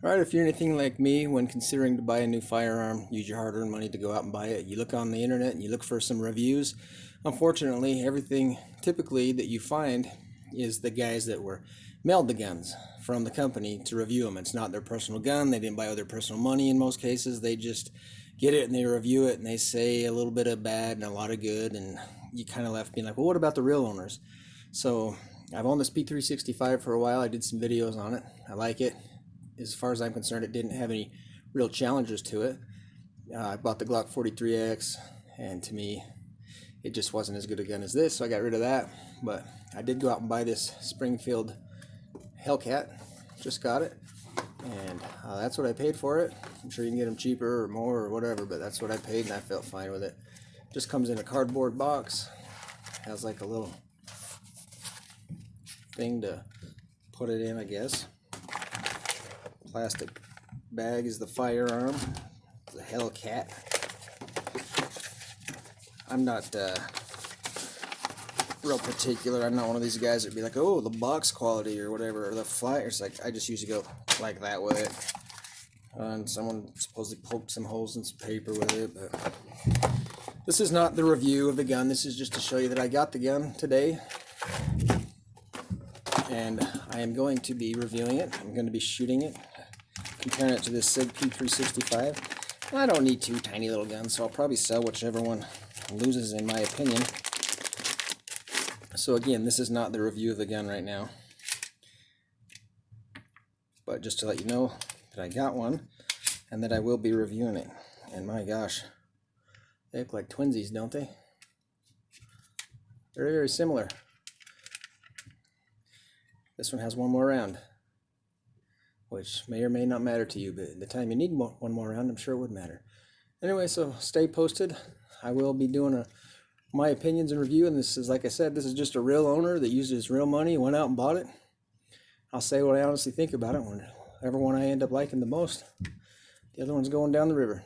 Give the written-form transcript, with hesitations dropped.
Alright, if you're anything like me, when considering to buy a new firearm, use your hard-earned money to go out and buy it. You look on the internet and you look for some reviews. Unfortunately, everything typically that you find is the guys that were mailed the guns from the company to review them. It's not their personal gun. They didn't buy it with their personal money in most cases. They just get it and they review it and they say a little bit of bad and a lot of good, and you kind of left being like, well, what about the real owners? So I've owned this P365 for a while. I did some videos on it. I like it. As far as I'm concerned, it didn't have any real challenges to it. I bought the Glock 43X, and to me, it just wasn't as good a gun as this, so I got rid of that. But I did go out and buy this Springfield HELLCAT. Just got it, and that's what I paid for it. I'm sure you can get them cheaper or more or whatever, but that's what I paid, and I felt fine with it. Just comes in a cardboard box. Has like a little thing to put it in, I guess. Plastic bag is the firearm, the HELLCAT. I'm not real particular. I'm not one of these guys that'd be like, oh, the box quality or whatever, or the flyers. Like, I just usually go like that with it. And someone supposedly poked some holes in some paper with it, but this is not the review of the gun. This is just to show you that I got the gun today, and I am going to be reviewing it. I'm going to be shooting it, comparing it to this SIG P365. I don't need two tiny little guns, so I'll probably sell whichever one loses, in my opinion. So again, this is not the review of the gun right now, but just to let you know that I got one and that I will be reviewing it. And my gosh, they look like twinsies, don't they? Very, very similar. This one has one more round, which may or may not matter to you, but at the time you need one more round, I'm sure it would matter. Anyway, so stay posted. I will be doing my opinions and review, and this is, like I said, this is just a real owner that used his real money, went out and bought it. I'll say what I honestly think about it. Whichever one I end up liking the most, the other one's going down the river.